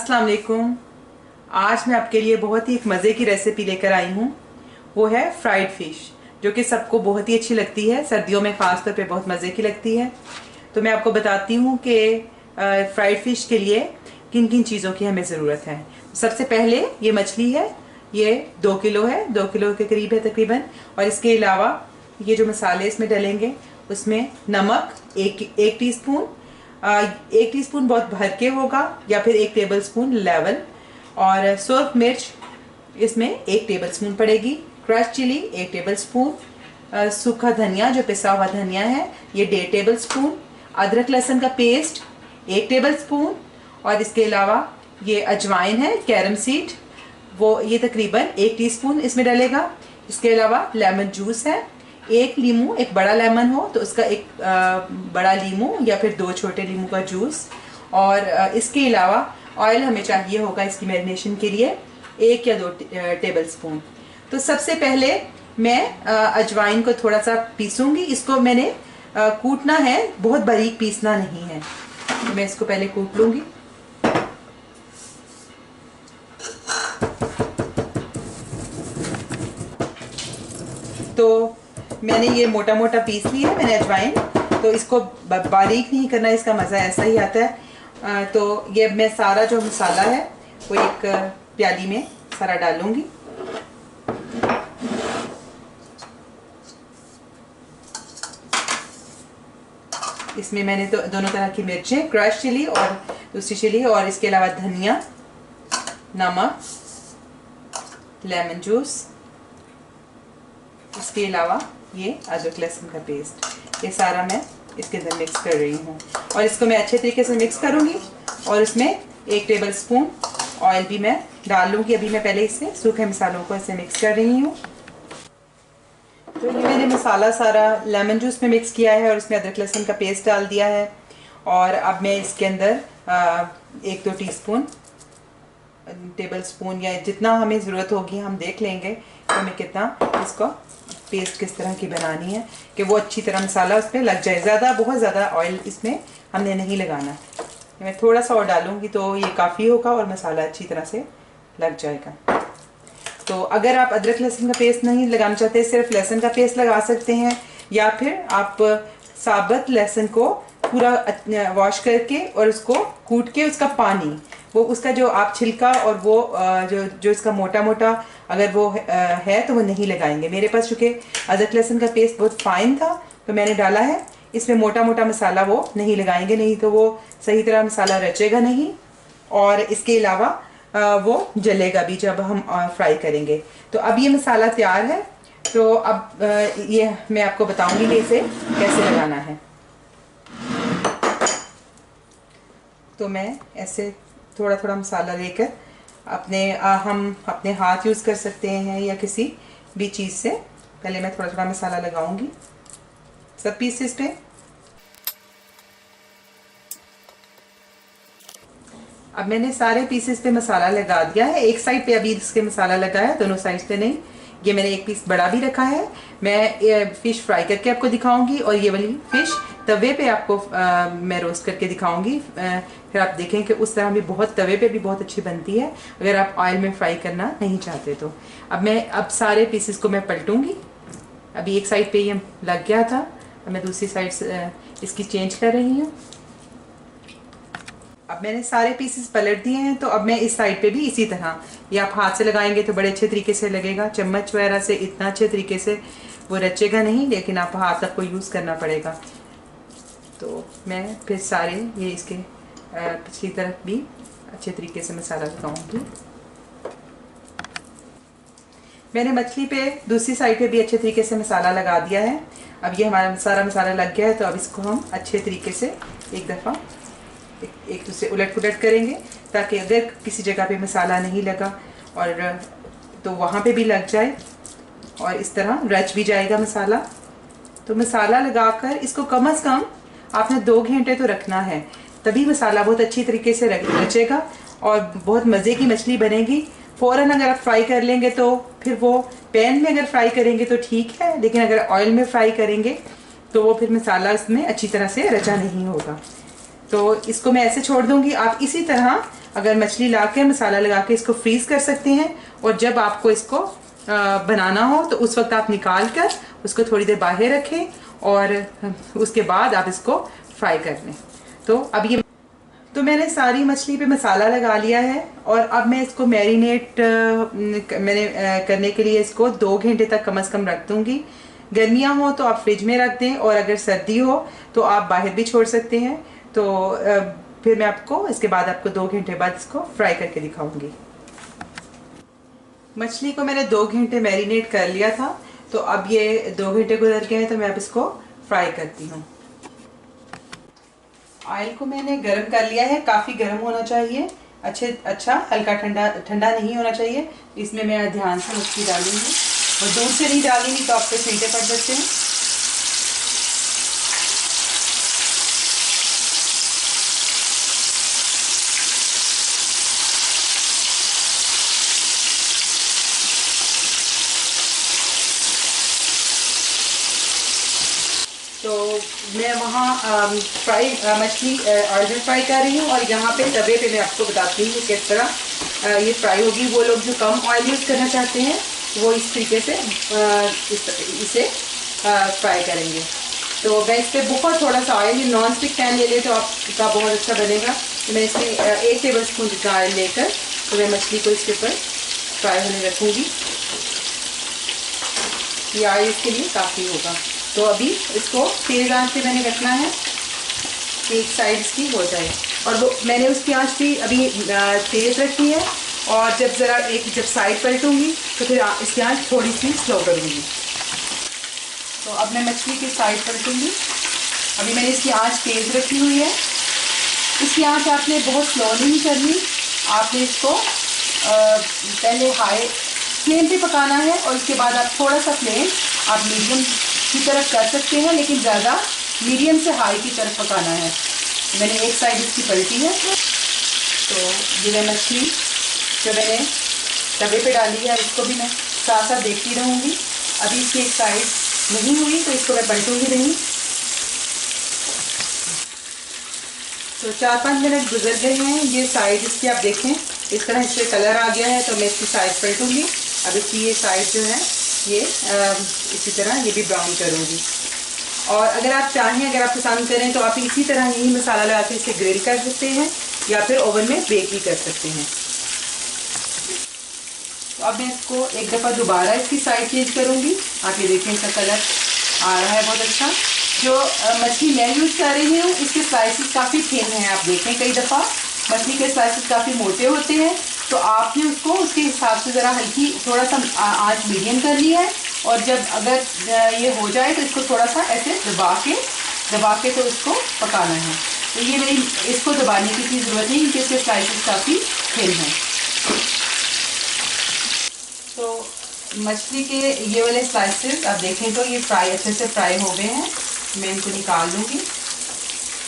अस्सलाम वालेकुम। आज मैं आपके लिए बहुत ही एक मज़े की रेसिपी लेकर आई हूँ। वो है फ्राइड फ़िश, जो कि सबको बहुत ही अच्छी लगती है। सर्दियों में ख़ास तौर पे बहुत मज़े की लगती है। तो मैं आपको बताती हूँ कि फ्राइड फ़िश के लिए किन किन चीज़ों की हमें ज़रूरत है। सबसे पहले ये मछली है, ये 2 किलो है, 2 किलो के करीब है तकरीबन। और इसके अलावा ये जो मसाले इसमें डलेंगे उसमें नमक एक टीस्पून, 1 टीस्पून बहुत भर के होगा, या फिर 1 टेबलस्पून लेवल, और सुर्ख मिर्च इसमें 1 टेबलस्पून पड़ेगी, क्रश चिली 1 टेबलस्पून, सूखा धनिया जो पिसा हुआ धनिया है ये 1.5 टेबलस्पून, अदरक लहसुन का पेस्ट 1 टेबलस्पून, और इसके अलावा ये अजवाइन है, कैरम सीड, वो ये तकरीबन 1 टीस्पून इसमें डलेगा। इसके अलावा लेमन जूस है, 1 लीमू, एक बड़ा लेमन हो तो उसका एक बड़ा लीमू या फिर 2 छोटे लीमू का जूस। और इसके अलावा ऑयल हमें चाहिए होगा इसकी मैरिनेशन के लिए 1 या 2 टेबलस्पून। तो सबसे पहले मैं अजवाइन को थोड़ा सा पीसूंगी। इसको मैंने कूटना है, बहुत बारीक पीसना नहीं है। तो मैं इसको पहले कूट लूंगी। तो मैंने ये मोटा मोटा पीस लिया है मैंने अजवाइन। तो इसको बारीक नहीं करना, इसका मज़ा ऐसा ही आता है। तो ये मैं सारा जो मसाला है वो एक प्याली में सारा डालूंगी। इसमें मैंने तो दोनों तरह की मिर्चें, क्रश चिली और दूसरी चिली, और इसके अलावा धनिया, नमक, लेमन जूस, इसके अलावा ये अदरक लहसुन का पेस्ट, ये सारा मैं इसके अंदर मिक्स कर रही हूँ। और इसको मैं अच्छे तरीके से मिक्स करूँगी और इसमें 1 टेबलस्पून ऑयल भी मैं डाल लूँगी। अभी मैं पहले इससे सूखे मसालों को ऐसे मिक्स कर रही हूँ। तो ये मैंने मसाला सारा लेमन जूस में मिक्स किया है और इसमें अदरक लहसुन का पेस्ट डाल दिया है। और अब मैं इसके अंदर 1-2 टेबलस्पून या जितना हमें ज़रूरत होगी हम देख लेंगे कि हमें कितना इसको पेस्ट किस तरह की बनानी है कि वो अच्छी तरह मसाला उस पर लग जाए। बहुत ज़्यादा ऑयल इसमें हमने नहीं लगाना। मैं थोड़ा सा और डालूंगी तो ये काफ़ी होगा और मसाला अच्छी तरह से लग जाएगा। तो अगर आप अदरक लहसुन का पेस्ट नहीं लगाना चाहते, सिर्फ लहसुन का पेस्ट लगा सकते हैं, या फिर आप साबुत लहसुन को पूरा वॉश करके और उसको कूट के उसका पानी, वो उसका जो आप छिलका और वो जो इसका मोटा मोटा अगर वो है तो वो नहीं लगाएंगे। मेरे पास चूँकि अदरक लहसुन का पेस्ट बहुत फाइन था तो मैंने डाला है। इसमें मोटा मोटा मसाला वो नहीं लगाएंगे, नहीं तो वो सही तरह मसाला रचेगा नहीं, और इसके अलावा वो जलेगा भी जब हम फ्राई करेंगे। तो अब ये मसाला तैयार है। तो अब ये मैं आपको बताऊंगी कि इसे कैसे लगाना है। तो मैं ऐसे थोड़ा थोड़ा मसाला लेकर हम अपने हाथ यूज़ कर सकते हैं या किसी भी चीज़ से। पहले मैं थोड़ा थोड़ा मसाला लगाऊंगी सब पीसेस पे। अब मैंने सारे पीसेस पे मसाला लगा दिया है। एक साइड पे अभी इसके मसाला लगा है, दोनों साइड पे नहीं। ये मैंने एक पीस बड़ा भी रखा है। मैं फ़िश फ्राई करके आपको दिखाऊंगी और ये वाली फ़िश तवे पे आपको मैं रोस्ट करके दिखाऊंगी। फिर आप देखें कि उस तरह भी बहुत तवे पे भी बहुत अच्छी बनती है अगर आप ऑयल में फ्राई करना नहीं चाहते तो। अब सारे पीसेस को मैं पलटूंगी। अभी एक साइड पे ये लग गया था, अब मैं दूसरी साइड से इसकी चेंज कर रही हूँ। अब मैंने सारे पीसेस पलट दिए हैं। तो अब मैं इस साइड पे भी इसी तरह, ये आप हाथ से लगाएंगे तो बड़े अच्छे तरीके से लगेगा, चम्मच वगैरह से इतना अच्छे तरीके से वो रचेगा नहीं, लेकिन आप हाथ आपको यूज़ करना पड़ेगा। तो मैं फिर सारे ये इसके पिछली तरफ भी अच्छे तरीके से मसाला लगाऊंगी। मैंने मछली पे दूसरी साइड पे भी अच्छे तरीके से मसाला लगा दिया है। अब ये हमारा सारा मसाला लग गया है। तो अब इसको हम अच्छे तरीके से एक दफ़ा एक दूसरे उलट पुलट करेंगे, ताकि अगर किसी जगह पे मसाला नहीं लगा और तो वहाँ पे भी लग जाए और इस तरह रच भी जाएगा मसाला। तो मसाला लगाकर इसको कम से कम आपने 2 घंटे तो रखना है, तभी मसाला बहुत अच्छी तरीके से रचेगा और बहुत मज़े की मछली बनेगी। फ़ौरन अगर आप फ्राई कर लेंगे तो फिर वो पैन में अगर फ्राई करेंगे तो ठीक है, लेकिन अगर ऑयल में फ्राई करेंगे तो वो फिर मसाला इसमें अच्छी तरह से रचा नहीं होगा। तो इसको मैं ऐसे छोड़ दूंगी। आप इसी तरह अगर मछली ला के मसाला लगा के इसको फ्रीज कर सकते हैं, और जब आपको इसको बनाना हो तो उस वक्त आप निकाल कर उसको थोड़ी देर बाहर रखें और उसके बाद आप इसको फ्राई कर लें। तो मैंने सारी मछली पे मसाला लगा लिया है, और अब मैं इसको मैरिनेट करने के लिए इसको 2 घंटे तक कम से कम रख दूंगी। गर्मियाँ हो तो आप फ्रिज में रख दें, और अगर सर्दी हो तो आप बाहर भी छोड़ सकते हैं। तो फिर मैं आपको इसके बाद आपको 2 घंटे बाद इसको फ्राई करके दिखाऊंगी। मछली को मैंने 2 घंटे मैरिनेट कर लिया था, तो अब ये 2 घंटे गुजर गए हैं, तो मैं अब इसको फ्राई करती हूँ। ऑयल को मैंने गरम कर लिया है, काफ़ी गरम होना चाहिए, अच्छा हल्का ठंडा नहीं होना चाहिए। इसमें मैं ध्यान से मछली डालूंगी, और दूर से नहीं डालूंगी तो आप पे छींटे पड़ सकते हैं। तो मैं वहाँ मछली ऑयल में फ्राई कर रही हूँ, और यहाँ पे तवे पे मैं आपको बताती हूँ कि किस तरह ये फ्राई होगी। वो लोग जो कम ऑयल यूज़ करना चाहते हैं वो इस तरीके से इसे फ्राई करेंगे। तो मैं इस पर बहुत थोड़ा सा ऑयल, नॉन स्टिक पैन ले ले तो आपका बहुत अच्छा बनेगा। तो मैं इसमें 1 टेबल स्पून जितना ऑयल लेकर तो मैं मछली को इसके ऊपर फ्राई होने रखूँगी। ये ऑयल इसके लिए काफ़ी होगा। तो अभी इसको तेज़ आंच पे मैंने रखना है, एक साइड इसकी हो जाए। और वो मैंने उसकी आंच भी अभी तेज़ रखी है, और जब साइड पलटूंगी तो फिर इसकी आंच थोड़ी सी स्लो करूँगी। तो अब मैं मछली की साइड पलटूंगी। अभी मैंने इसकी आंच तेज़ रखी हुई है। इसकी आंच आपने बहुत स्लो नहीं करनी, आपने इसको पहले हाई फ्लेम पे पकाना है, और उसके बाद आप थोड़ा सा फ्लेम आप मीडियम की तरफ कर सकते हैं, लेकिन ज़्यादा मीडियम से हाई की तरफ पकाना है। मैंने एक साइड इसकी पलटी है, तो ये मैं मछली जो मैंने तवे पे डाली है इसको भी मैं साथ साथ देखती रहूँगी। अभी इसकी एक साइड नहीं हुई तो इसको मैं पलटूँगी नहीं। तो 4-5 मिनट गुजर गए हैं, ये साइड इसकी आप देखें इस तरह इससे कलर आ गया है, तो मैं इसकी साइड पलटूँगी। अब इसकी ये साइड जो है ये इसी तरह ये भी ब्राउन करूँगी। और अगर आप चाहें, अगर आप पसंद करें तो आप इसी तरह यही मसाला लगा के इसे ग्रिल कर सकते हैं, या फिर ओवन में बेक भी कर सकते हैं। तो अब मैं इसको एक दफ़ा दोबारा इसकी साइड चेंज करूँगी। आप ये देखें इसका कलर आ रहा है बहुत अच्छा। जो मछली मैं यूज़ कर रही हूँ इसके स्लाइसेस काफ़ी थिन हैं। आप देखें कई दफ़ा मछली के स्लाइसेस काफ़ी मोटे होते हैं, तो आपने उसको उसके हिसाब से ज़रा हल्की थोड़ा सा आंच मीडियम कर ली है। और जब अगर ये हो जाए तो इसको थोड़ा सा ऐसे दबा के तो इसको पकाना है। तो ये मेरी इसको दबाने की कोई ज़रूरत नहीं, क्योंकि इसके स्लाइसेस काफ़ी थिन हैं। तो मछली के ये वाले स्लाइसेस आप देखें तो ये फ्राई अच्छे से फ्राई हो गए हैं। मैं इनको निकाल लूँगी,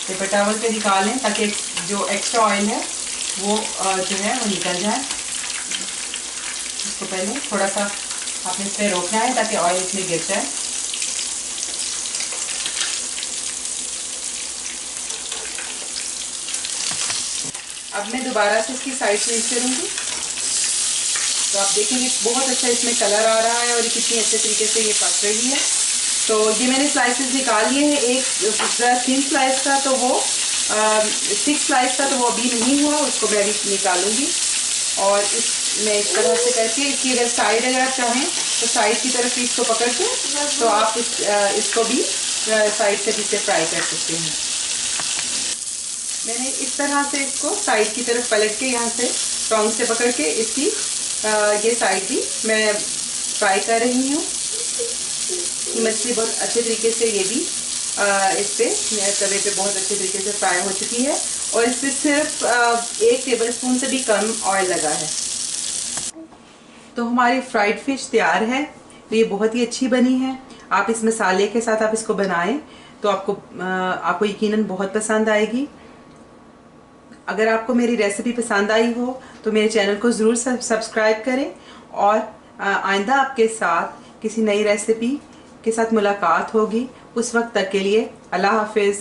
पेपर टॉवल पे निकालें ताकि जो एक्स्ट्रा ऑयल है वो जो है वो निकल जाए। इसको पहले थोड़ा सा आपने इस पर रोकना है ताकि ऑयल इसमें गिर जाए। अब मैं दोबारा से इसकी साइड चेंज करूँगी, तो आप देखेंगे बहुत अच्छा इसमें कलर आ रहा है और कितनी अच्छे तरीके से ये पक रही है। तो ये मैंने स्लाइसेस निकाल लिए हैं। एक थिन स्लाइस था तो वो 6 स्लाइस था तो वो अभी नहीं हुआ, उसको मैं भी निकालूंगी। और मैं इस तरह से करके इसकी अगर आप चाहें तो साइड की तरफ इसको पकड़ के तो आप इसको भी साइड से पीछे फ्राई कर सकते हैं। मैंने इस तरह से इसको साइड की तरफ पलट के यहाँ से टोंग से पकड़ के इसकी ये साइड भी मैं फ्राई कर रही हूँ। मछली बहुत अच्छे तरीके से ये भी इस पे तवे पे बहुत अच्छे तरीके से फ्राई हो चुकी है, और इस पे सिर्फ 1 टेबलस्पून से भी कम ऑयल लगा है। तो हमारी फ्राइड फिश तैयार है। तो ये बहुत ही अच्छी बनी है। आप इस मसाले के साथ आप इसको बनाएं तो आपको यकीनन बहुत पसंद आएगी। अगर आपको मेरी रेसिपी पसंद आई हो तो मेरे चैनल को ज़रूर सब्सक्राइब करें, और आइंदा आपके साथ किसी नई रेसिपी के साथ मुलाकात होगी। उस वक्त तक के लिए अल्लाह हाफिज़।